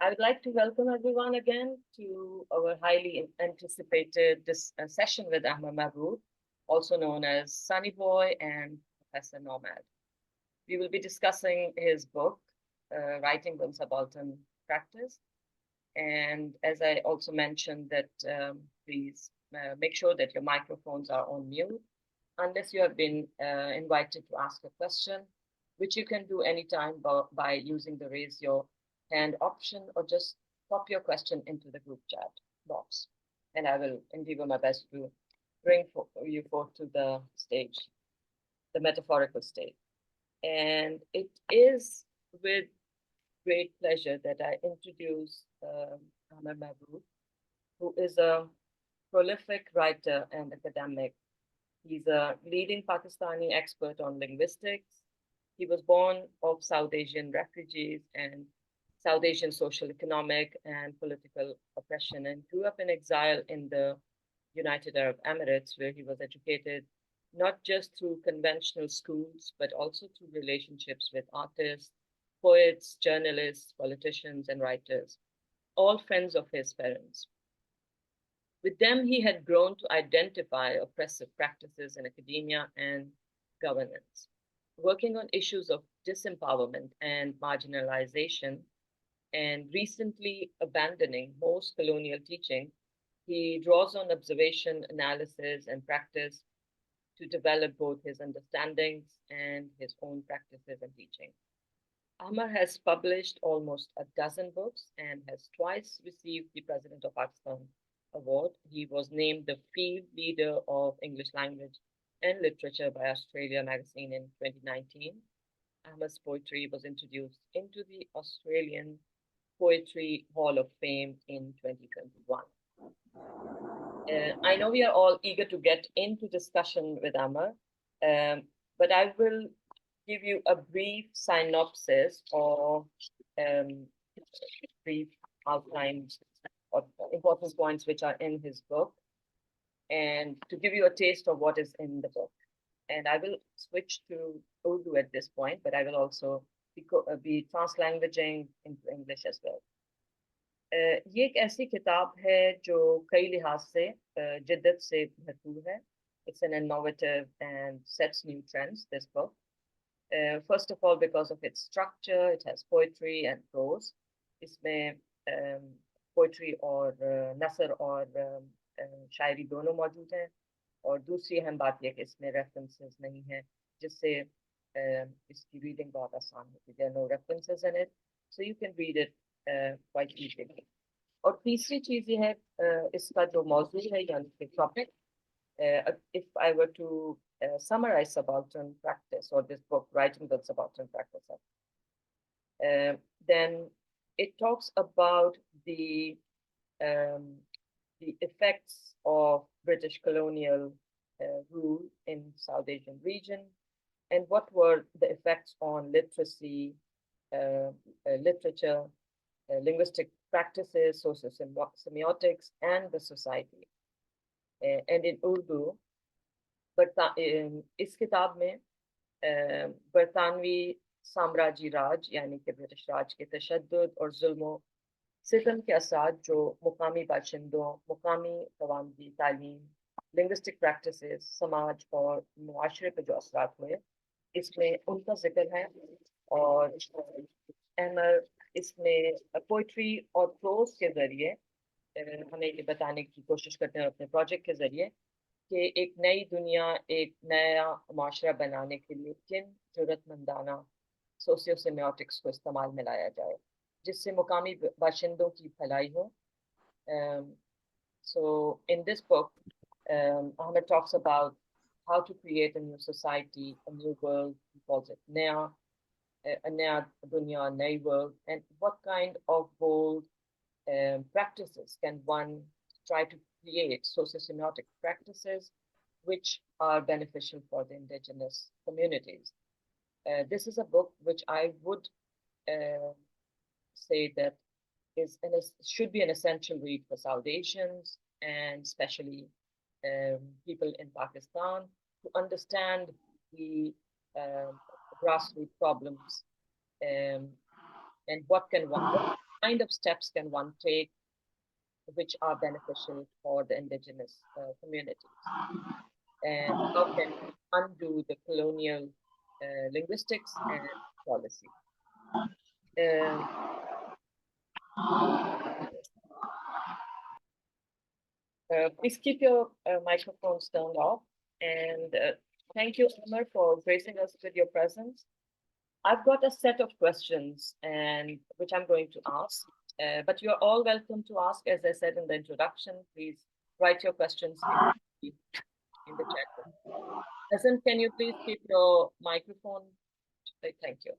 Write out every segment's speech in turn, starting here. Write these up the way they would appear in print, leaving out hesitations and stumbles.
I would like to welcome everyone again to our highly anticipated session with Ahmar Mahboob, also known as Sunny Boy and Professor Nomad. We will be discussing his book, Writing on Subaltern Practice. And as I also mentioned that please make sure that your microphones are on mute unless you have been invited to ask a question, which you can do anytime by using the raise your hand option or just pop your question into the group chat box. And I will endeavor my best to bring you forth to the stage, the metaphorical stage. And it is with great pleasure that I introduce Ahmar Mahboob, who is a prolific writer and academic. He's a leading Pakistani expert on linguistics. He was born of South Asian refugees and South Asian social, economic, and political oppression, and grew up in exile in the United Arab Emirates, where he was educated not just through conventional schools, but also through relationships with artists, poets, journalists, politicians, and writers, all friends of his parents. With them, he had grown to identify oppressive practices in academia and governance. Working on issues of disempowerment and marginalization, and recently abandoning most colonial teaching, he draws on observation, analysis, and practice to develop both his understandings and his own practices and teaching. Ahmar has published almost a dozen books and has twice received the President of Pakistan Award. He was named the Field Leader of English Language and Literature by Australia Magazine in 2019. Ahmar's poetry was introduced into the Australian Poetry Hall of Fame in 2021. I know we are all eager to get into discussion with Ahmar, but I will give you a brief synopsis or brief outline of important points which are in his book, and to give you a taste of what is in the book. And I will switch to Urdu at this point, but I will also be translanguaging into English as well. ये एक ऐसी किताब है जो कई लिहाज से जिद्दत से भरपूर है. It's an innovative and sets new trends, this book. First of all, because of its structure, it has poetry and prose. इसमें poetry और नसर और शायरी दोनों मौजूद हैं. और दूसरी अहम बात यह कि इसमें references नहीं है, जिससे इसकी reading बहुत आसान होती है. There are no references in it, so you can read it quite easily. और तीसरी चीज ये है इसका जो मौजू है यानी कि topic. If I were to summarize subaltern practice or this book, Writing the Subaltern Practice, then it talks about the effects of British colonial rule in South Asian region, and what were the effects on literacy, literature, linguistic practices, socio-semiotics, and the society. And in Urdu, इस किताब में बरतानवी साम्राज्य राज यानी कि British राज के तशद्दुद और जुल्म सितम के असर जो मुकामी बाशिंदों, मुकामी कवामी तालीम, linguistic practices, समाज और मुआशरे पर जो असरात हुए, इसमें उनका जिक्र है. और अहमर इसमें पोइट्री और प्रोज के जरिए हमें ये बताने की कोशिश करते हैं अपने प्रोजेक्ट के जरिए कि एक नई दुनिया, एक नया माशरा बनाने के लिए किन जरूरतमंदाना सोशियो-सेमियोटिक्स को इस्तेमाल में लाया जाए जिससे मुकामी बाशिंदों की भलाई हो. So in this book, Ahmed talks about how to create a new society, a new world. He calls it naya, a naya dunya, a naya world, and what kind of bold practices can one try to create, socio-semiotic practices which are beneficial for the indigenous communities. This is a book which I would say that should be an essential read for South Asians and especially people in Pakistan to understand the grassroots problems and what can one kind of steps can one take which are beneficial for the indigenous communities? And how can we undo the colonial linguistics and policy? Um, please keep your microphones turned off. And thank you, Ahmar, for gracing us with your presence. I've got a set of questions and which I'm going to ask, but you're all welcome to ask, as I said in the introduction. Please write your questions in the chat box. Hassan, can you please keep your microphone? Thank you.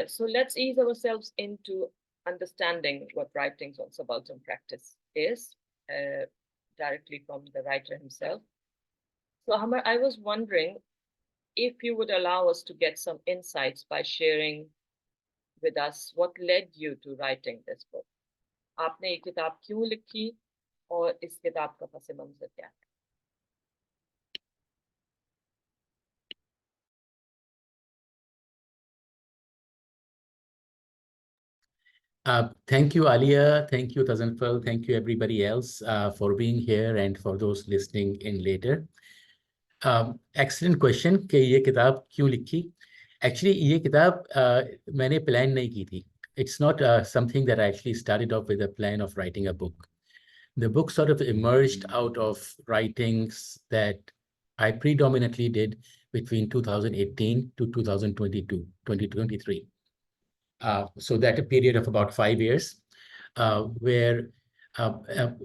So let's ease ourselves into understanding what writings on subaltern practice is, directly from the writer himself. So Ahmar, I was wondering if you would allow us to get some insights by sharing with us what led you to writing this book. आपने ये किताब क्यों लिखी और इस किताब का पस मंजर क्या है? Thank you, Alia. Thank you, Tazanfal. Thank you, everybody else, for being here and for those listening in later. Excellent question कि ये किताब क्यों लिखी? Actually, ये किताब मैंने plan नहीं की थी. It's not something that I actually started off with a plan of writing a book. The book sort of emerged out of writings that I predominantly did between 2018 to 2022, 2023. So that a period of about 5 years, where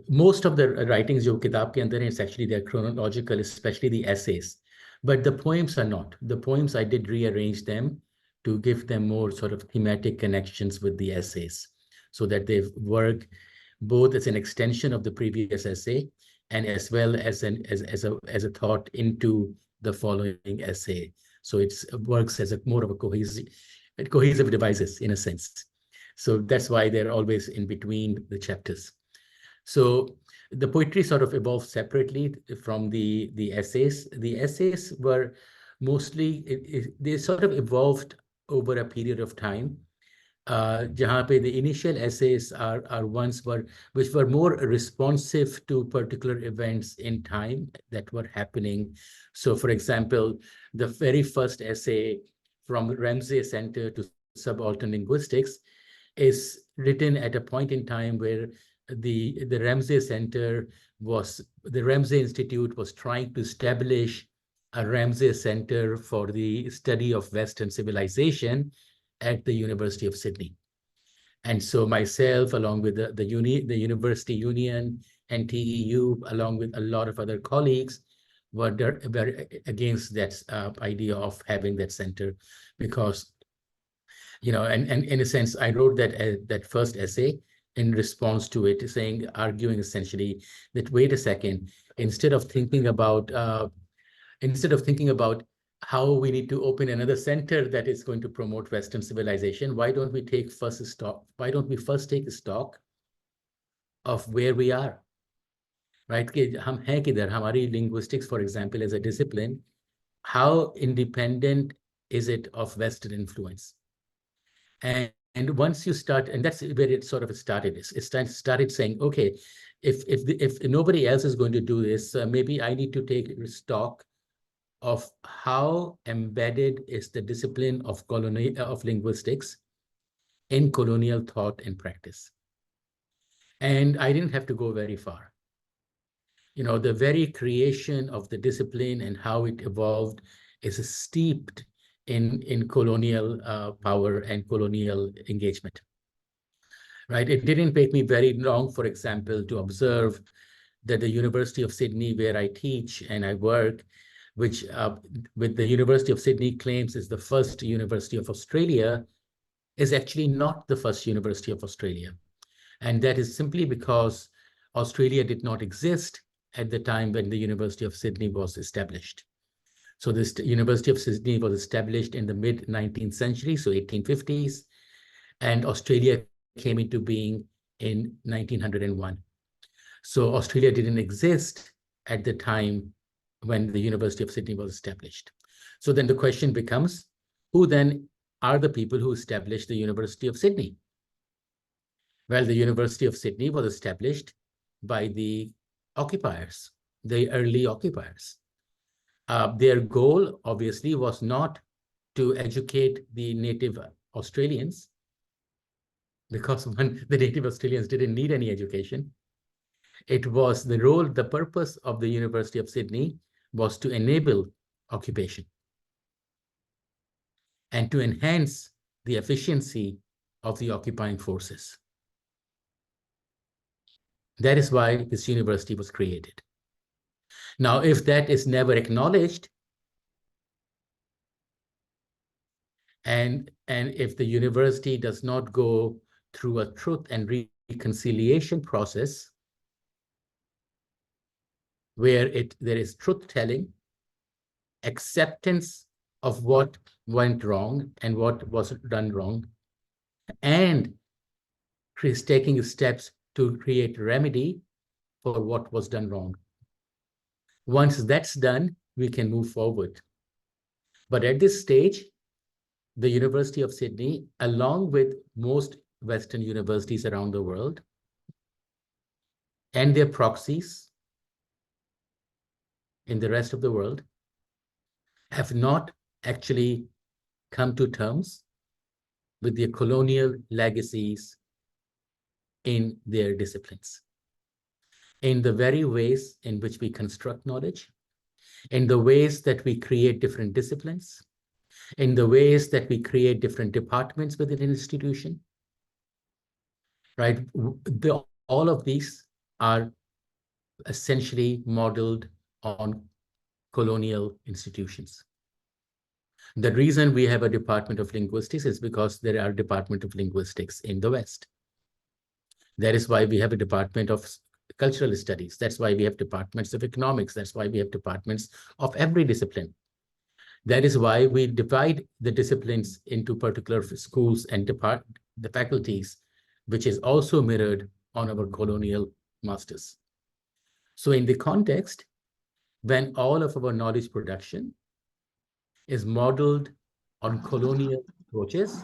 most of the writings जो किताब के अंदर हैं, it's actually they're chronological, especially the essays. But the poems are not. The poems, I did rearrange them to give them more sort of thematic connections with the essays, so that they work both as an extension of the previous essay and as well as a thought into the following essay. So it works as a more of a cohesive devices in a sense. So that's why they're always in between the chapters. So the poetry sort of evolved separately from the essays. The essays were mostly, they sort of evolved over a period of time. जहाँ पे the initial essays are ones which were more responsive to particular events in time that were happening. So for example, the very first essay from Ramsay Center to Subaltern Linguistics is written at a point in time where the Ramsay Center the Ramsay Institute was trying to establish a Ramsay Center for the study of Western civilization at the University of Sydney. And so myself, along with the University Union and TEU, along with a lot of other colleagues, were against that idea of having that center, because, you know, and in a sense, I wrote that first essay in response to it, arguing essentially that, wait a second, instead of thinking about how we need to open another center that is going to promote Western civilization, why don't we first take stock of where we are, right? कि हम हैं किधर, हमारी linguistics, for example, as a discipline, how independent is it of Western influence? And once you start, and that's where it sort of started. It started saying, okay, if nobody else is going to do this, maybe I need to take stock of how embedded is the discipline of linguistics in colonial thought and practice. And I didn't have to go very far. You know, the very creation of the discipline and how it evolved is steeped in colonial power and colonial engagement, right? It didn't take me very long, for example, to observe that the University of Sydney, where I teach and I work, which with the University of Sydney claims is the first university of Australia, is actually not the first university of Australia. And that is simply because Australia did not exist at the time when the University of Sydney was established. So this University of Sydney was established in the mid-19th century, so 1850s, and Australia came into being in 1901. So Australia didn't exist at the time when the University of Sydney was established. So then the question becomes, who then are the people who established the University of Sydney? Well, the University of Sydney was established by the occupiers, the early occupiers. Their goal, obviously, was not to educate the native Australians, because when the native Australians didn't need any education. It was the purpose of the University of Sydney was to enable occupation and to enhance the efficiency of the occupying forces. That is why this university was created. Now, if that is never acknowledged, and if the university does not go through a truth and reconciliation process, where there is truth-telling, acceptance of what went wrong and what was done wrong, and taking steps to create remedy for what was done wrong. Once that's done, we can move forward. But at this stage, the University of Sydney, along with most Western universities around the world, and their proxies in the rest of the world, have not actually come to terms with their colonial legacies in their disciplines, in the very ways in which we construct knowledge, in the ways that we create different disciplines, in the ways that we create different departments within an institution, right? All of these are essentially modeled on colonial institutions. The reason we have a Department of Linguistics is because there are Department of Linguistics in the West. That is why we have a Department of Cultural Studies. That's why we have departments of economics. That's why we have departments of every discipline. That is why we divide the disciplines into particular schools and the faculties, which is also mirrored on our colonial masters. So in the context, when all of our knowledge production is modeled on colonial approaches,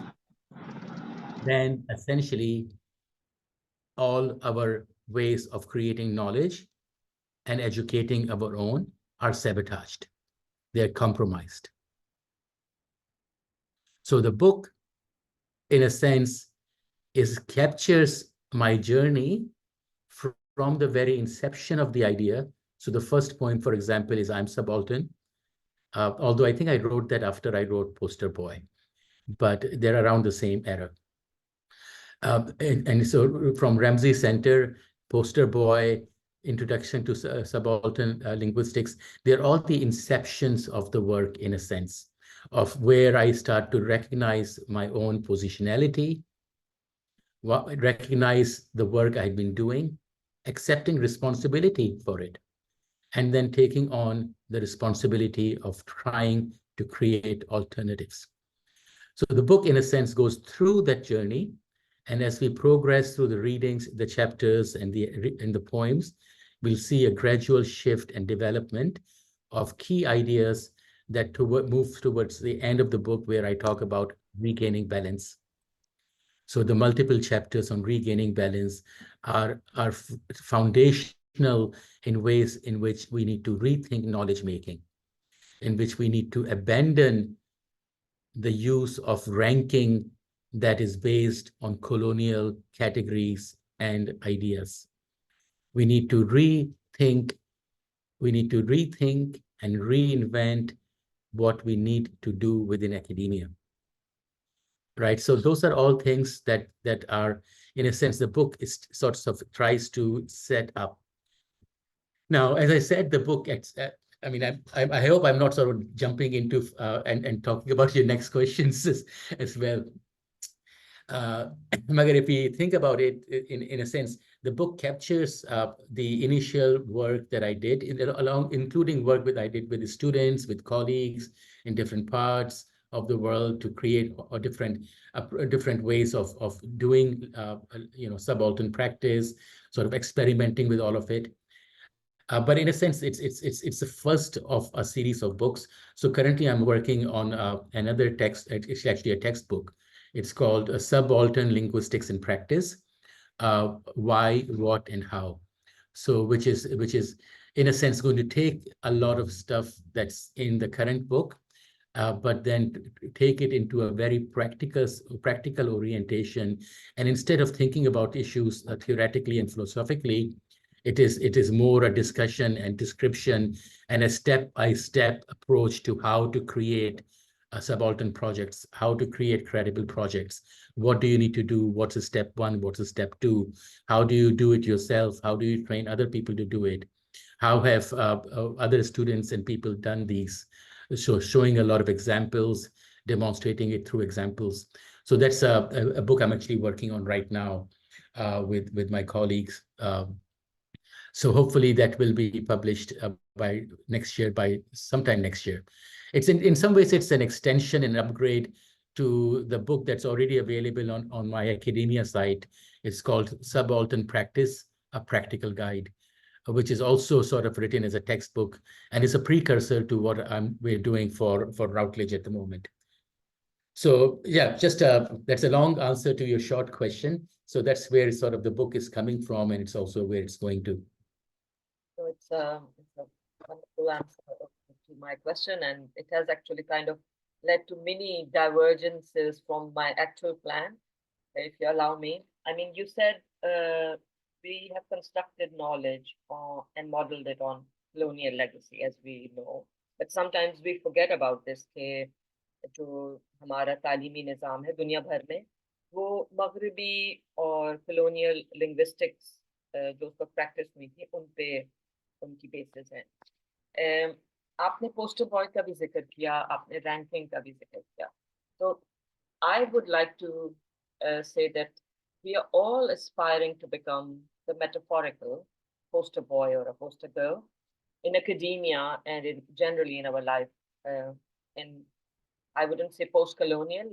then essentially all our ways of creating knowledge and educating our own are sabotaged. They're compromised. So the book, in a sense, captures my journey from the very inception of the idea. So the first point, for example, is I'm subaltern. Although I think I wrote that after I wrote Poster Boy, but they're around the same era. And so from Ramsey Center, Poster Boy, Introduction to Subaltern Linguistics, they're all the inceptions of the work, in a sense, of where I start to recognize my own positionality, recognize the work I've been doing, accepting responsibility for it, and then taking on the responsibility of trying to create alternatives. So the book, in a sense, goes through that journey. And as we progress through the readings, the chapters, and the poems, we'll see a gradual shift and development of key ideas that move towards the end of the book, where I talk about regaining balance. So the multiple chapters on regaining balance are foundational in ways in which we need to rethink knowledge making, in which we need to abandon the use of ranking that is based on colonial categories and ideas. We need to rethink and reinvent what we need to do within academia. Right. So those are all things that are, in a sense, the book is sort of tries to set up. Now, as I said, the book, I mean, I hope I'm not sort of jumping into and talking about your next questions as well. Magar, if we think about it, in a sense, the book captures the initial work that I did, including work I did with the students, with colleagues in different parts of the world to create different ways of doing subaltern practice, sort of experimenting with all of it. But in a sense, it's the first of a series of books. So currently, I'm working on another text. It's actually a textbook. It's called Subaltern Linguistics in Practice, why, what, and how. So which is in a sense going to take a lot of stuff that's in the current book, but then take it into a very practical orientation. And instead of thinking about issues theoretically and philosophically, it is more a discussion and description and a step-by-step approach to how to create subaltern projects, how to create credible projects. What do you need to do? What's a step one? What's a step two? How do you do it yourself? How do you train other people to do it? How have other students and people done these? So showing a lot of examples, demonstrating it through examples. So that's a book I'm actually working on right now with my colleagues. So hopefully that will be published by next year, by sometime next year. It's in some ways, it's an extension and upgrade to the book that's already available on my academia site. It's called Subaltern Practice, a Practical Guide, which is also sort of written as a textbook, and is a precursor to what we're doing for Routledge at the moment. So yeah, just that's a long answer to your short question. So that's where sort of the book is coming from, and it's also where it's going to. So it's a wonderful answer to my question, and it has actually kind of led to many divergences from my actual plan, if you allow me. I mean, you said we have constructed knowledge and modeled it on colonial legacy, as we know. But sometimes we forget about this, कि जो हमारा तालीमी निज़ाम है दुनिया भर में, वो मगरबी और colonial linguistics जो उसको प्रैक्टिस हुई थी, उन पे उनकी बेसिस है। आपने पोस्टर बॉय का भी जिक्र किया, आपने रैंकिंग का भी जिक्र किया. So I would like to say that we are all aspiring to become the metaphorical poster boy or a poster girl in academia and generally in our life. And I wouldn't say post-colonial,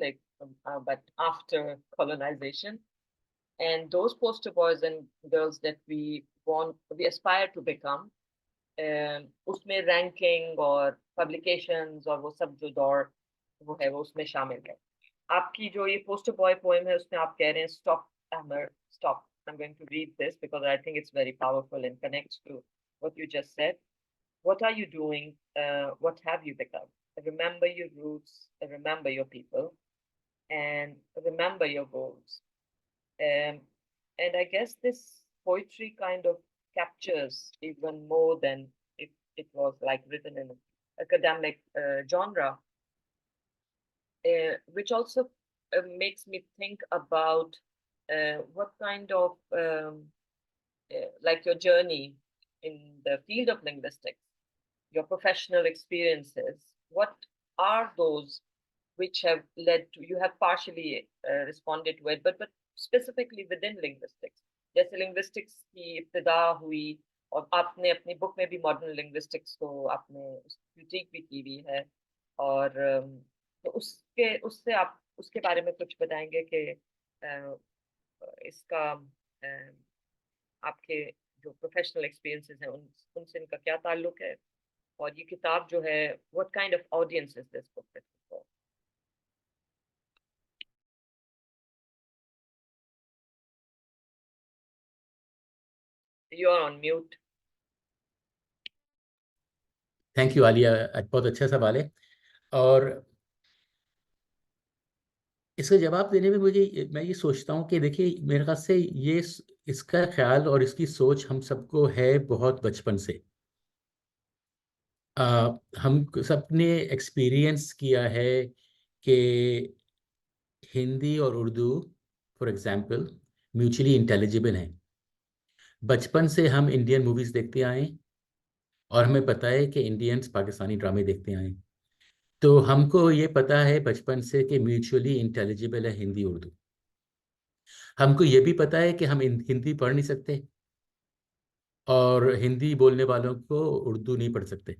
but after colonization. And those poster boys and girls that we aspire to become, उसमें ranking और publications और वो सब जो दौर वो है वो उसमें शामिल है. आपकी जो ये पोस्टर बॉय पोएम है उसमें आप कह रहे हैं stop Ahmar, stop. I'm going to read this because I think it's very powerful and connects to what you just said. What are you doing? What have you become? Remember your roots, remember your people, and remember your goals. And I guess this poetry kind of captures even more than if it was like written in an academic genre, which also makes me think about what kind of like your journey in the field of linguistics, your professional experiences, what are those which have led to, you have partially responded to it, but specifically within linguistics. जैसे linguistics की इब्तिदा हुई और आपने अपनी book में भी modern linguistics को आपने critique भी की हुई है, और तो उससे आप उसके बारे में कुछ बताएंगे कि इसका आपके जो प्रोफेशनल एक्सपीरियंसेस हैं उनसे इनका क्या ताल्लुक है, और ये किताब जो है what kind of audience is this book written for? You are on mute. Thank you Alia, बहुत अच्छा सवाल है. और इसका जवाब देने में मैं ये सोचता हूँ कि देखिए, मेरे ख्याल से ये इसका ख्याल और इसकी सोच हम सबको है बहुत बचपन से. हम सबने एक्सपीरियंस किया है कि हिंदी और Urdu for example mutually intelligible हैं. बचपन से हम इंडियन मूवीज़ देखते आए और हमें पता है कि इंडियंस पाकिस्तानी ड्रामे देखते आए. तो हमको ये पता है बचपन से कि म्यूचुअली इंटेलिजिबल है हिंदी उर्दू. हमको ये भी पता है कि हम हिंदी पढ़ नहीं सकते और हिंदी बोलने वालों को उर्दू नहीं पढ़ सकते.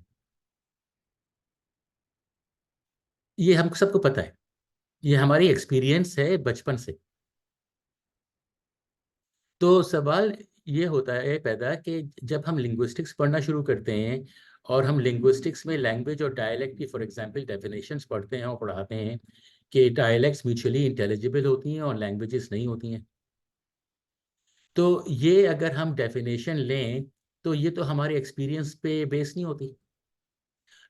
ये हमको सबको पता है, ये हमारी एक्सपीरियंस है बचपन से. तो सवाल ये होता है पैदा कि जब हम लिंग्विस्टिक्स पढ़ना शुरू करते हैं और हम लिंग्विस्टिक्स में लैंग्वेज और डायलेक्ट की फॉर एग्जांपल डेफिनेशंस पढ़ते हैं और पढ़ाते हैं कि डायलेक्ट्स म्यूचुअली इंटेलिजिबल होती हैं और लैंग्वेजेस नहीं होती हैं. तो ये अगर हम डेफिनेशन लें तो ये तो हमारे एक्सपीरियंस पे बेस नहीं होती।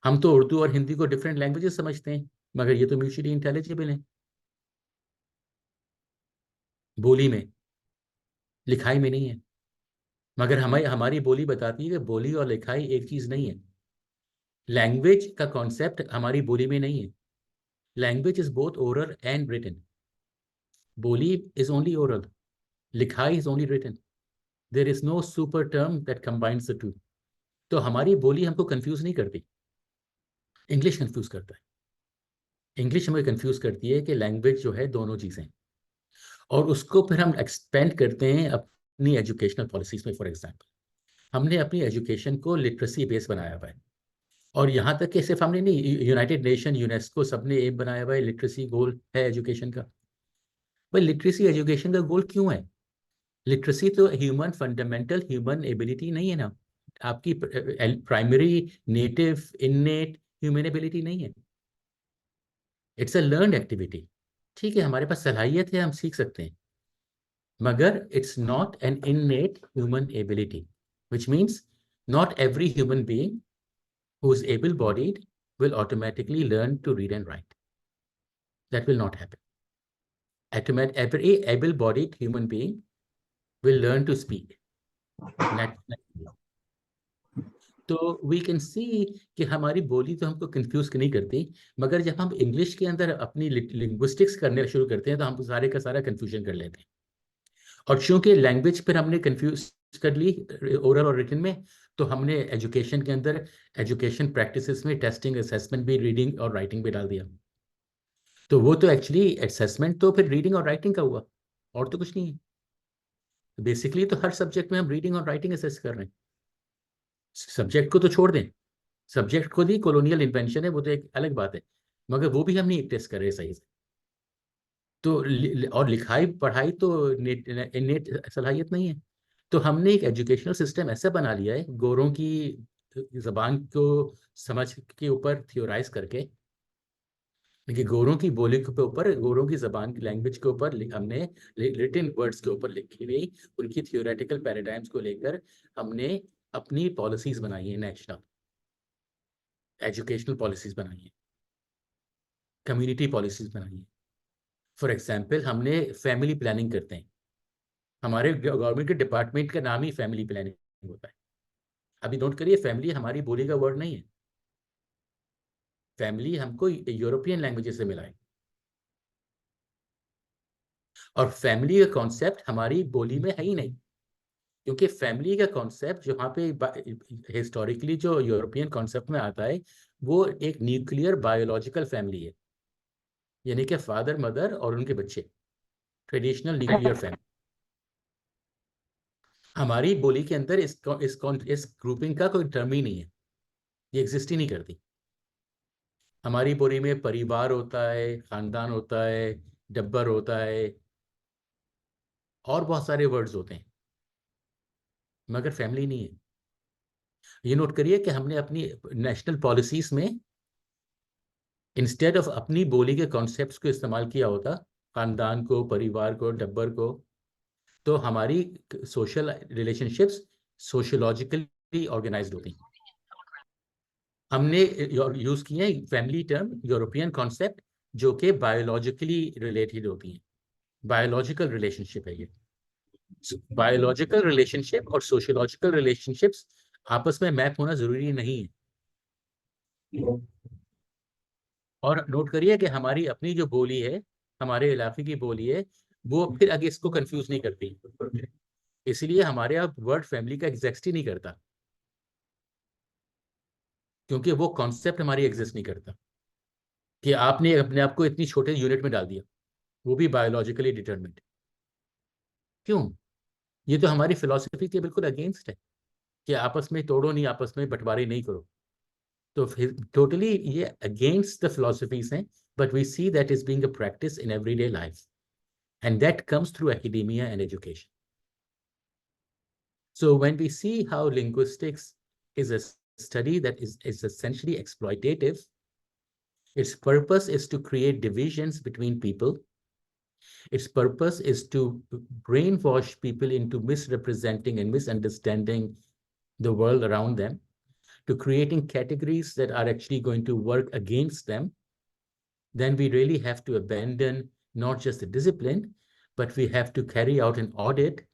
हम तो उर्दू और हिंदी को डिफरेंट लैंग्वेजेस समझते हैं, मगर ये तो म्यूचुअली इंटेलिजिबल है, बोली में, लिखाई में नहीं है। मगर हमारी बोली बताती है कि बोली और लिखाई एक चीज नहीं है। लैंग्वेज का कॉन्सेप्ट हमारी बोली में नहीं है। Language is both oral and written. बोली इज ओनली ओरल, लिखाई is only written. There is no super term that combines the two. तो हमारी बोली हमको कंफ्यूज नहीं करती, इंग्लिश कंफ्यूज करता है। इंग्लिश हमें कंफ्यूज करती है कि लैंग्वेज जो है दोनों चीज़ें, और उसको फिर हम एक्सपेंड करते हैं अपनी एजुकेशनल पॉलिसीज में। फॉर एग्जाम्पल, हमने अपनी एजुकेशन को लिटरेसी बेस बनाया हुआ है, और यहाँ तक कि सिर्फ हमने नहीं, यूनाइटेड नेशन, यूनेस्को, सबने एम बनाया हुआ है, लिटरेसी गोल है एजुकेशन का। भाई लिटरेसी एजुकेशन का गोल क्यों है? लिटरेसी तो ह्यूमन फंडामेंटल ह्यूमन एबिलिटी नहीं है ना, आपकी primary native innate human ability नहीं है। It's a learn activity. ठीक है, हमारे पास सलाहियत है, हम सीख सकते हैं, मगर it's not an innate human ability, which means not every human being who is able-bodied will automatically learn to read and write. That will not happen. Every able-bodied human being will learn to speak. तो we can see कि हमारी बोली तो हमको confuse नहीं करती, मगर जब हम इंग्लिश के अंदर अपनी लिंग्विस्टिक्स करने शुरू करते हैं तो हम सारे का सारा कंफ्यूजन कर लेते हैं। और चूंकि लैंग्वेज पर हमने कंफ्यूज कर ली ओरल और रिटन में, तो हमने एजुकेशन के अंदर एजुकेशन प्रैक्टिसेस में टेस्टिंग असेसमेंट भी रीडिंग और राइटिंग भी डाल दिया। तो वो तो एक्चुअली असेसमेंट तो फिर रीडिंग और राइटिंग का हुआ, और तो कुछ नहीं है। बेसिकली तो हर सब्जेक्ट में हम रीडिंग और राइटिंग असेस कर रहे हैं। सब्जेक्ट को तो छोड़ दें, सब्जेक्ट खुद ही कॉलोनियल इन्वेंशन है, वो तो एक अलग बात है, मगर वो भी हम नहीं टेस्ट कर रहे सही से। तो और लिखाई पढ़ाई तो नेट सलाहियत नहीं है। तो हमने एक एजुकेशनल सिस्टम ऐसा बना लिया है, गोरों की जबान को समझ के ऊपर थियोराइज करके, देखिए गोरों की बोली के ऊपर, गोरों की जबान की लैंग्वेज के ऊपर हमने रिटन वर्ड्स के ऊपर लिखी हुई उनकी थियोरेटिकल पैराडाइम्स को लेकर हमने अपनी पॉलिसीज बनाई है, नेशनल एजुकेशनल पॉलिसीज बनाई है, कम्युनिटी पॉलिसीज बनाई है। फॉर एग्जाम्पल, हमने फैमिली प्लानिंग करते हैं, हमारे गवर्नमेंट के डिपार्टमेंट का नाम ही फैमिली प्लानिंग होता है। अभी नोट करिए, फैमिली हमारी बोली का वर्ड नहीं है, फैमिली हमको यूरोपियन लैंग्वेजेस से मिला है। और फैमिली का कॉन्सेप्ट हमारी बोली में है ही नहीं, क्योंकि फैमिली का कॉन्सेप्ट जहाँ पे हिस्टोरिकली जो यूरोपियन कॉन्सेप्ट में आता है, वो एक न्यूक्लियर बायोलॉजिकल फैमिली है, यानी कि फादर मदर और उनके बच्चे, ट्रेडिशनल न्यूक्लियर फैमिली। हमारी बोली के अंदर इस ग्रुपिंग का कोई टर्म ही नहीं है, ये एग्जिस्ट ही नहीं करती। हमारी बोली में परिवार होता है, खानदान होता है, डब्बर होता है, और बहुत सारे वर्ड्स होते हैं, मगर फैमिली नहीं है। ये नोट करिए कि हमने अपनी नेशनल पॉलिसीज में इंस्टेड ऑफ अपनी बोली के कॉन्सेप्ट्स को इस्तेमाल किया होता, खानदान को, परिवार को, डब्बर को, तो हमारी सोशल रिलेशनशिप्स सोशियोलॉजिकली ऑर्गेनाइज्ड होती। हमने यूज किए फैमिली टर्म, यूरोपियन कॉन्सेप्ट, जो कि बायोलॉजिकली रिलेटेड होती हैं। बायोलॉजिकल रिलेशनशिप है ये। बायोलॉजिकल रिलेशनशिप और सोशियोलॉजिकल रिलेशनशिप्स आपस में मैप होना जरूरी नहीं है। और नोट करिए कि हमारी अपनी जो बोली है, हमारे इलाके की बोली है, वो फिर आगे इसको कंफ्यूज नहीं करती, इसलिए हमारे यहाँ वर्ड फैमिली का एग्जिस्ट ही नहीं करता, क्योंकि वो कॉन्सेप्ट हमारी एग्जिस्ट नहीं करता कि आपने अपने आप को इतनी छोटे यूनिट में डाल दिया, वो भी बायोलॉजिकली डिटरमिन्ड। क्यों? ये तो हमारी फिलॉसफी के बिल्कुल अगेंस्ट है कि आपस में तोड़ो नहीं, आपस में बंटवारे नहीं करो। तो फिर टोटली ये अगेंस्ट द फिलॉसफीज हैं, but we see that is being a practice in everyday life, and that comes through academia and education. So when we see how linguistics is a study that is essentially exploitative, its purpose is to create divisions between people Its purpose is to brainwash people into misrepresenting and misunderstanding the world around them, to creating categories that are actually going to work against them. Then we really have to abandon not just the discipline, but we have to carry out an audit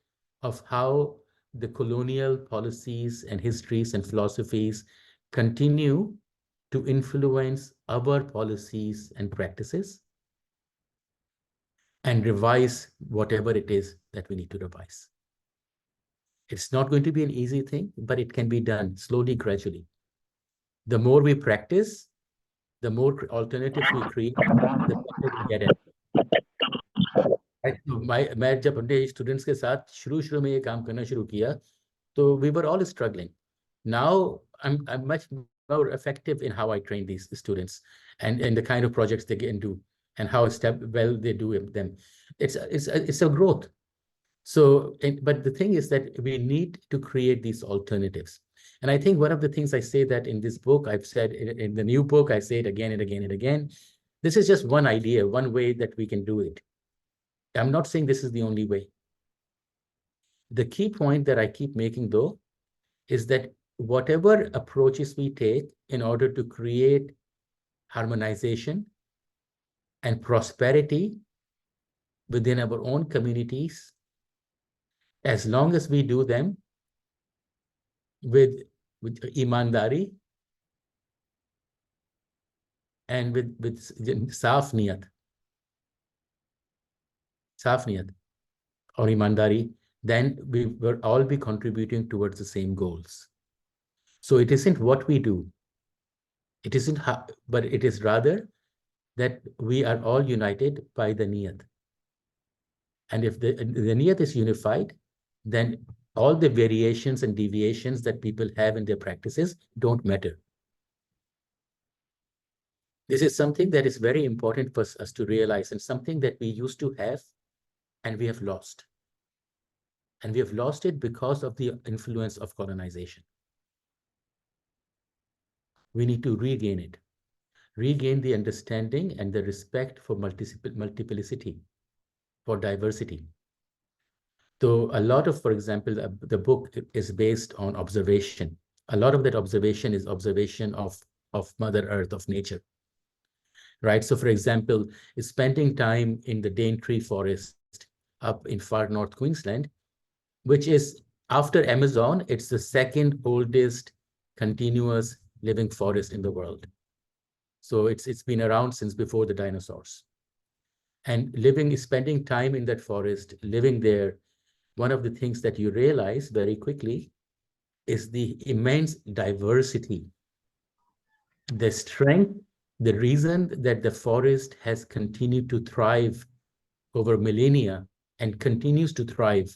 of how the colonial policies and histories and philosophies continue to influence our policies and practices, and revise whatever it is that we need to revise. It's not going to be an easy thing, but it can be done slowly, gradually. The more we practice, the more alternatives we create, the better we get it. मैं जब अपने students के साथ शुरू में ये काम करना शुरू किया, तो we were all struggling. Now I'm much more effective in how I train these students and the kind of projects they can do and how well they do them. It's a growth. So, but the thing is that we need to create these alternatives. And I think one of the things I say that in this book, I've said in the new book, I say it again and again and again. This is just one idea, one way that we can do it. I'm not saying this is the only way. The key point that I keep making, though, is that whatever approaches we take in order to create harmonization and prosperity within our own communities, as long as we do them with imandari and with saaf niyat or imandari, then we will all be contributing towards the same goals. So it isn't what we do, it isn't how, but it is rather that we are all united by the niyat. And if the niyat is unified, then all the variations and deviations that people have in their practices don't matter. This is something that is very important for us to realize, and something that we used to have and we have lost. And we have lost it because of the influence of colonization. We need to regain it, regain the understanding and the respect for multiplicity, for diversity. So a lot of, for example, the book is based on observation. A lot of that observation is observation of Mother Earth, of nature, right? So for example, spending time in the Daintree forest up in far north Queensland, which is, after Amazon, it's the second oldest continuous living forest in the world. So it's been around since before the dinosaurs. And spending time in that forest, living there, one of the things that you realize very quickly is the immense diversity, the strength, the reason that the forest has continued to thrive over millennia and continues to thrive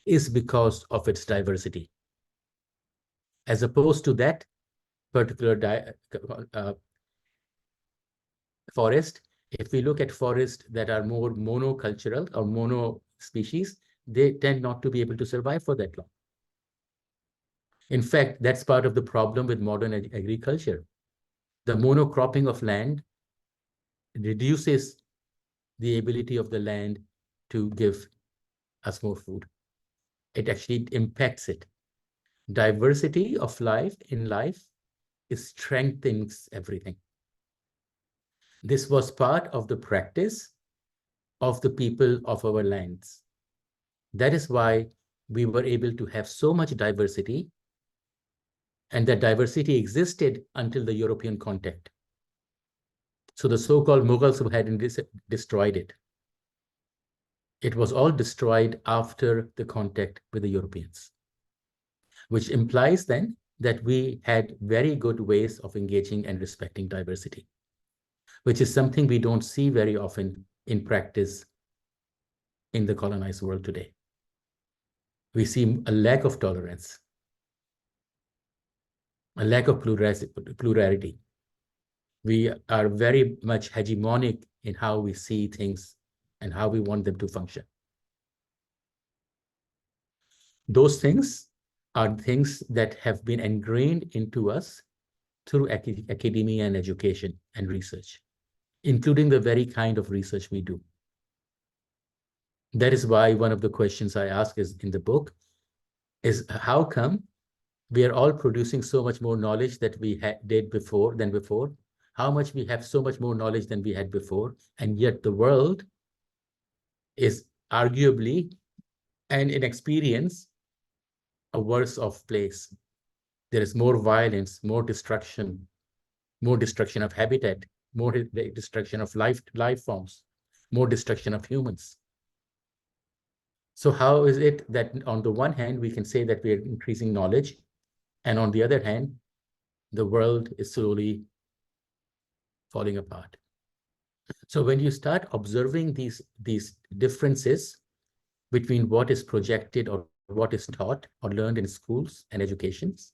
is because of its diversity. As opposed to that particular forest, if we look at forests that are more monocultural or mono species, they tend not to be able to survive for that long. In fact, that's part of the problem with modern agriculture. The monocropping of land reduces the ability of the land to give us more food. It actually impacts it. Diversity of life in life strengthens everything. This was part of the practice of the people of our lands. That is why we were able to have so much diversity, and that diversity existed until the European contact. So the so-called Mughals hadn't destroyed it. It was all destroyed after the contact with the Europeans, which implies then that we had very good ways of engaging and respecting diversity, which is something we don't see very often in practice in the colonized world today. We see a lack of tolerance, a lack of plurality. We are very much hegemonic in how we see things and how we want them to function. Those things are things that have been ingrained into us through academia and education and research, including the very kind of research we do. That is why one of the questions I ask is in the book is how come we are all producing so much more knowledge that we did before than before? How much we have so much more knowledge than we had before, and yet the world is arguably and in experience a worse off place. There is more violence, more destruction of habitat, more destruction of life forms, more destruction of humans. So how is it that on the one hand, we can say that we are increasing knowledge, and on the other hand, the world is slowly falling apart? So when you start observing these differences between what is projected or what is taught or learned in schools and educations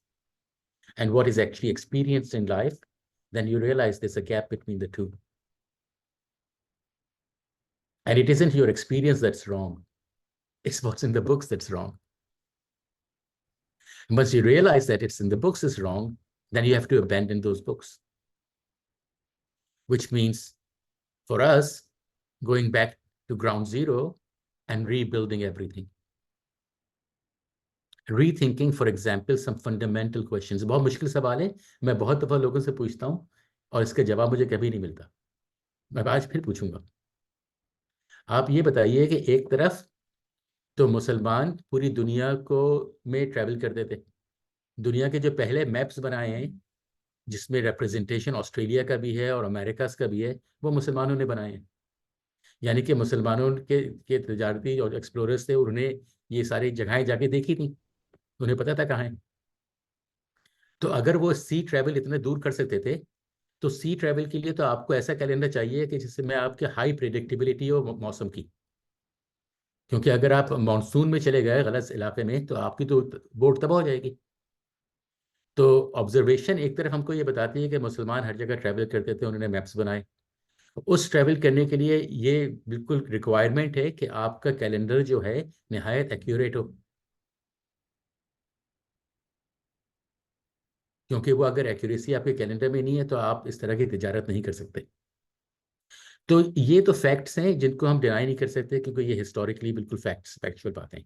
and what is actually experienced in life, then you realize there's a gap between the two. And it isn't your experience that's wrong. It's what's in the books that's wrong. And once you realize that it's in the books is wrong, then you have to abandon those books. Which means for us, going back to ground zero and rebuilding everything. Rethinking, for example, some fundamental questions. बहुत मुश्किल सवाल है, मैं बहुत दफा लोगों से पूछता हूँ और इसका जवाब मुझे कभी नहीं मिलता. मैं आज फिर पूछूंगा. आप ये बताइए कि एक तरफ तो मुसलमान पूरी दुनिया को में ट्रैवल करते थे. दुनिया के जो पहले मैप्स बनाए हैं जिसमें रिप्रेजेंटेशन ऑस्ट्रेलिया का भी है और अमेरिका का भी है, वो मुसलमानों ने बनाए हैं. यानी कि मुसलमानों के तजारती और एक्सप्लोरर्स थे, उन्होंने ये सारी जगहें जाके देखी थी, उन्हें पता था कहाँ है. तो अगर वो सी ट्रैवल इतने दूर कर सकते थे, तो सी ट्रैवल के लिए तो आपको ऐसा कैलेंडर चाहिए कि जिसमें आपके हाई प्रेडिक्टेबिलिटी हो मौसम की. क्योंकि अगर आप मानसून में चले गए गलत इलाके में तो आपकी तो बोट तबाह हो जाएगी. तो ऑब्जर्वेशन एक तरफ हमको ये बताती है कि मुसलमान हर जगह ट्रैवल करते थे, उन्होंने मैप्स बनाए. उस ट्रैवल करने के लिए ये बिल्कुल रिक्वायरमेंट है कि आपका कैलेंडर जो है निहायत एक्यूरेट हो, क्योंकि वो अगर एक्यूरेसी आपके कैलेंडर में नहीं है तो आप इस तरह की तिजारत नहीं कर सकते. तो ये तो फैक्ट्स हैं जिनको हम डिनाई नहीं कर सकते, क्योंकि ये हिस्टोरिकली बिल्कुल फैक्चुअल बातें हैं.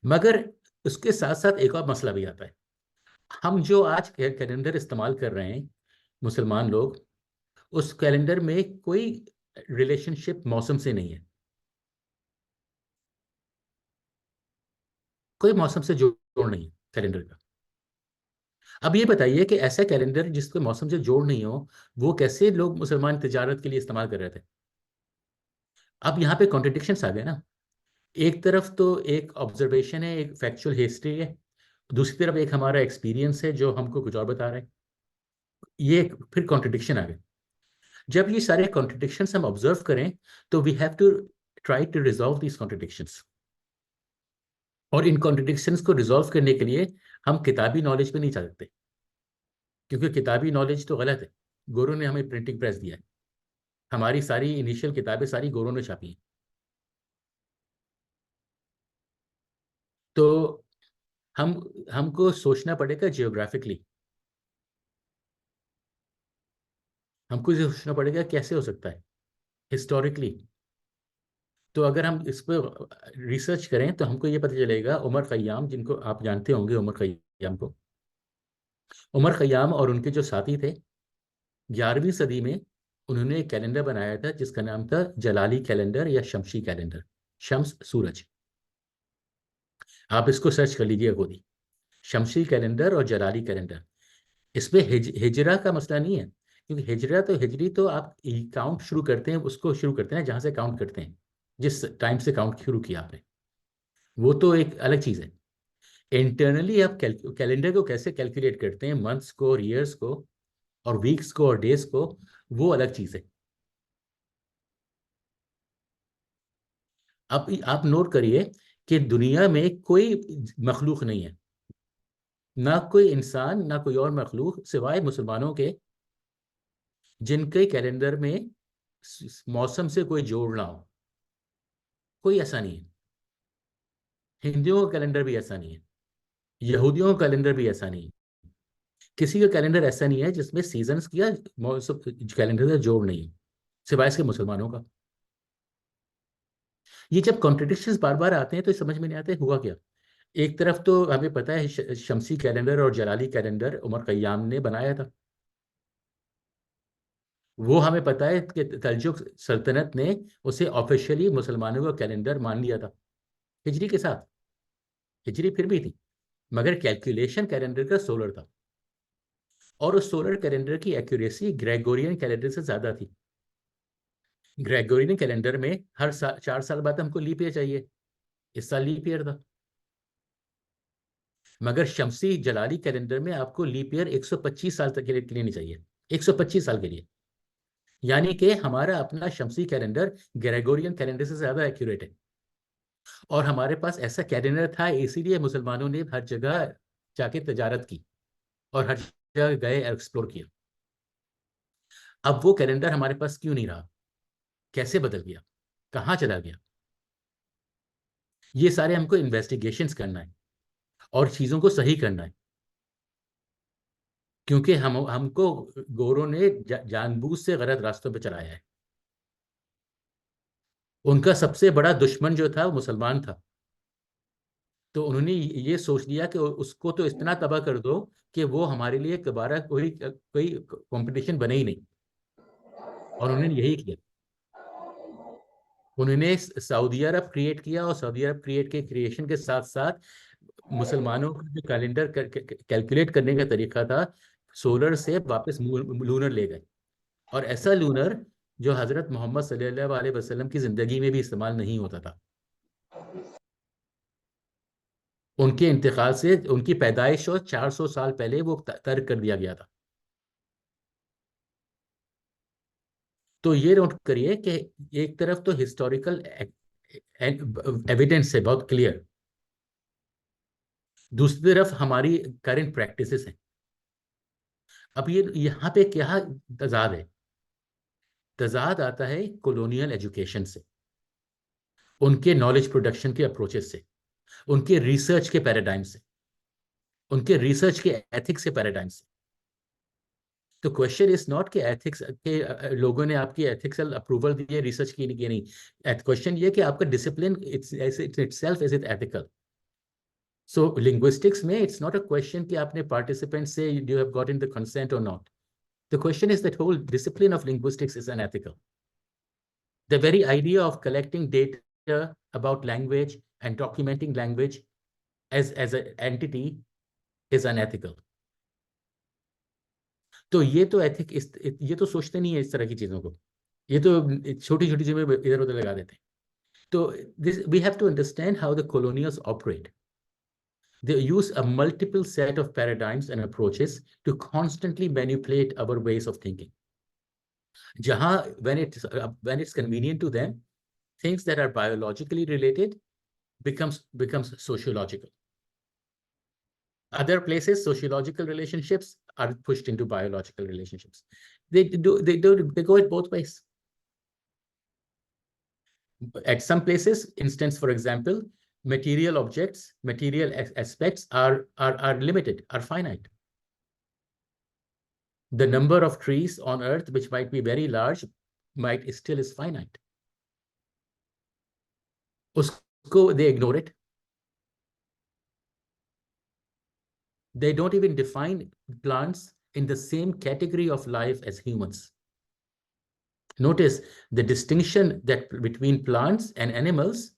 मगर उसके साथ साथ एक और मसला भी आता है. हम जो आज कैलेंडर इस्तेमाल कर रहे हैं मुसलमान लोग, उस कैलेंडर में कोई रिलेशनशिप मौसम से नहीं है. कोई मौसम से जोड़ नहीं है कैलेंडर का. अब ये बताइए कि ऐसा कैलेंडर जिसके मौसम से जोड़ नहीं हो, वो कैसे लोग मुसलमान तिजारत के लिए इस्तेमाल कर रहे थे? अब यहाँ पे कॉन्ट्रडिक्शंस आ गए ना. एक तरफ तो एक ऑब्जर्वेशन है, एक फैक्चुअल हिस्ट्री है, दूसरी तरफ एक हमारा एक्सपीरियंस है जो हमको कुछ और बता रहे हैं. ये फिर कॉन्ट्रडिक्शन आ गए. जब ये सारे कॉन्ट्रडिक्शंस हम ऑब्जर्व करें तो we have to try to resolve these contradictions. और इन कॉन्ट्रडिक्शंस को रिजॉल्व करने के लिए हम किताबी नॉलेज पे नहीं जा सकते, क्योंकि किताबी नॉलेज तो गलत है. गोरों ने हमें प्रिंटिंग प्रेस दिया है, हमारी सारी इनिशियल किताबें सारी गोरों ने छापी हैं. तो हमको सोचना पड़ेगा जियोग्राफिकली. हमको ये सोचना पड़ेगा कैसे हो सकता है हिस्टोरिकली. तो अगर हम इस पर रिसर्च करें तो हमको ये पता चलेगा. उमर खयाम, जिनको आप जानते होंगे, उमर खयाम को, उमर खयाम और उनके जो साथी थे 11वीं सदी में उन्होंने एक कैलेंडर बनाया था जिसका नाम था जलाली कैलेंडर या शमशी कैलेंडर. शम्स सूरज. आप इसको सर्च कर लीजिए खुद ही, शमशी कैलेंडर और जलाली कैलेंडर. इसमें हिजरा का मसला नहीं है, क्योंकि हिजरा तो हिजरी तो आप काउंट शुरू करते हैं, उसको शुरू करते हैं जहाँ से काउंट करते हैं, जिस टाइम से काउंट शुरू किया आपने, वो तो एक अलग चीज़ है. इंटरनली आप कैलेंडर को कैसे कैलकुलेट करते हैं, मंथ्स को और ईयर्स को और वीक्स को और डेज को, वो अलग चीज़ है. आप नोट करिए कि दुनिया में कोई मखलूक नहीं है, ना कोई इंसान ना कोई और मखलूक सिवाय मुसलमानों के, जिनके कैलेंडर में मौसम से कोई जोड़ ना हो. कोई ऐसा नहीं है. हिंदुओं का कैलेंडर भी ऐसा नहीं है, यहूदियों का कैलेंडर भी ऐसा नहीं है. किसी का कैलेंडर ऐसा नहीं है जिसमें सीजन्स किया कैलेंडर से जोड़ नहीं है, सिवाय इसके मुसलमानों का. ये जब कॉन्ट्रडिक्शंस बार बार आते हैं तो समझ में नहीं आते हुआ क्या। एक तरफ तो हमें पता है शमसी कैलेंडर और जलाली कैलेंडर उमर कय्याम ने बनाया था, वो हमें पता है कि तल्जुक सल्तनत ने उसे ऑफिशियली मुसलमानों का कैलेंडर मान लिया था हिजरी के साथ। हिजरी फिर भी थी, मगर कैलकुलेशन कैलेंडर का सोलर था, और उस सोलर कैलेंडर की एक्यूरेसी ग्रेगोरियन कैलेंडर से ज्यादा थी। ग्रेगोरियन कैलेंडर में हर साल 4 साल बाद हमको लीप ईयर चाहिए, इस साल लीप ईयर था। मगर शमसी जलाली कैलेंडर में आपको लीप ईयर 125 साल तक के लिए नहीं चाहिए, 125 साल के लिए। यानी कि हमारा अपना शमसी कैलेंडर ग्रेगोरियन कैलेंडर से ज्यादा एक्यूरेट है। और हमारे पास ऐसा कैलेंडर था, इसीलिए मुसलमानों ने हर जगह जाके तजारत की और हर जगह गए एक्सप्लोर किया। अब वो कैलेंडर हमारे पास क्यों नहीं रहा, कैसे बदल गया, कहाँ चला गया, ये सारे हमको इन्वेस्टिगेशंस करना है और चीजों को सही करना है। क्योंकि हमको गोरों ने जानबूझ से गलत रास्तों पे चलाया है। उनका सबसे बड़ा दुश्मन जो था वो मुसलमान था, तो उन्होंने ये सोच लिया कि उसको तो इतना तबाह कर दो कि वो हमारे लिए दोबारा कोई कोई कंपटीशन बने ही नहीं। और उन्होंने यही किया, उन्होंने सऊदी अरब क्रिएट किया, और सऊदी अरब क्रिएट के क्रिएशन के साथ साथ मुसलमानों का जो कैलेंडर कैलकुलेट करने का तरीका था, सोलर से वापस लूनर ले गए। और ऐसा लूनर जो हजरत मोहम्मद सल्लल्लाहु अलैहि वसल्लम की जिंदगी में भी इस्तेमाल नहीं होता था। उनके इंतकाल से, उनकी पैदाइश और 400 साल पहले वो तर्क कर दिया गया था। तो ये नोट करिए कि एक तरफ तो हिस्टोरिकल एविडेंस है बहुत क्लियर, दूसरी तरफ हमारी करंट प्रैक्टिसेस हैं। अब ये यहाँ पे क्या तजाद है, तजाद आता है कॉलोनियल एजुकेशन से, उनके नॉलेज प्रोडक्शन के अप्रोचेस से, उनके रिसर्च के पैराडाइम से, उनके रिसर्च के एथिक्स के पैराडाइम से। तो क्वेश्चन इज नॉट कि एथिक्स के लोगों ने आपकी एथिक्सल अप्रूवल दी है रिसर्च की नहीं। क्वेश्चन ये कि आपका discipline itself is it ethical. So linguistics में इट्स नॉट अ क्वेश्चन कि आपने पार्टिसिपेंट से you have got in the consent और not. The question is that whole discipline of linguistics is unethical. The very idea of collecting data about language and documenting language as an entity is unethical. तो ये तो ethic ये तो सोचते नहीं है इस तरह की चीजों को, ये तो छोटी छोटी चीजों में इधर उधर लगा देते हैं। तो this we have to understand how the colonials operate. They use a multiple set of paradigms and approaches to constantly manipulate our ways of thinking. जहां when it's convenient to them, things that are biologically related becomes sociological. Other places, sociological relationships are pushed into biological relationships. They go it both ways. At some places, instance, for example, material objects, material aspects are limited, are finite. The number of trees on earth, which might be very large, might still is finite. They ignore it. They don't even define plants in the same category of life as humans. Notice the distinction that between plants and animals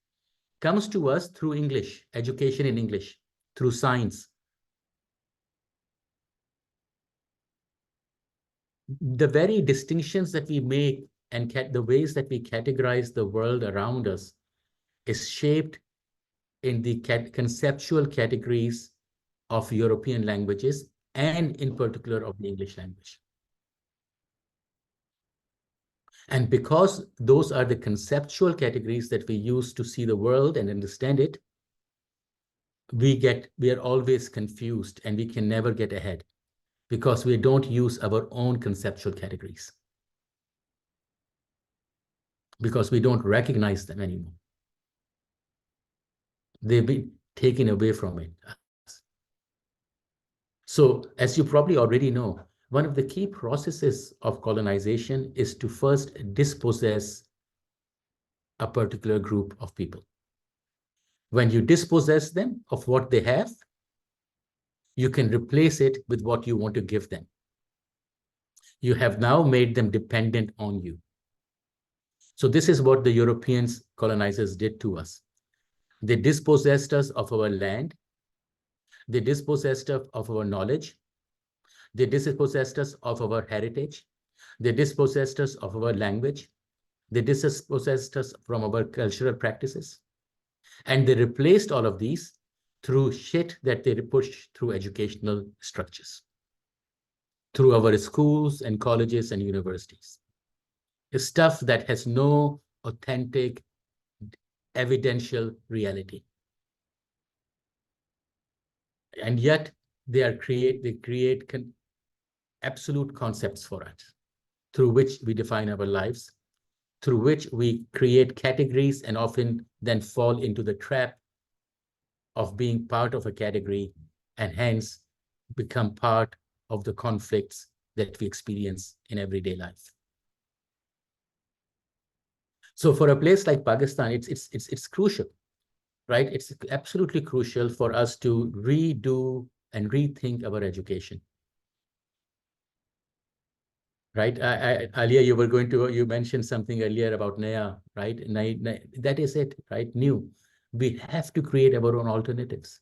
comes to us through English, education in English, through science. The very distinctions that we make and the ways that we categorize the world around us is shaped in the conceptual categories of European languages, and in particular of the English language. And because those are the conceptual categories that we use to see the world and understand it, we are always confused and we can never get ahead because we don't use our own conceptual categories, because we don't recognize them anymore. They've been taken away from it. So, as you probably already know, one of the key processes of colonization is to first dispossess a particular group of people. When you dispossess them of what they have, you can replace it with what you want to give them. You have now made them dependent on you. So this is what the Europeans colonizers did to us. They dispossessed us of our land. They dispossessed us of our knowledge. They dispossessed us of our heritage. They dispossessed us of our language. They dispossessed us from our cultural practices. And they replaced all of these through shit that they push through educational structures, through our schools and colleges and universities. It's stuff that has no authentic, evidential reality. And yet they create absolute concepts for us, through which we define our lives, through which we create categories and often then fall into the trap of being part of a category and hence become part of the conflicts that we experience in everyday life. So for a place like Pakistan, it's crucial, right? It's absolutely crucial for us to redo and rethink our education. Right? Earlier, you mentioned something earlier about naya, right? That is it, right? New. We have to create our own alternatives.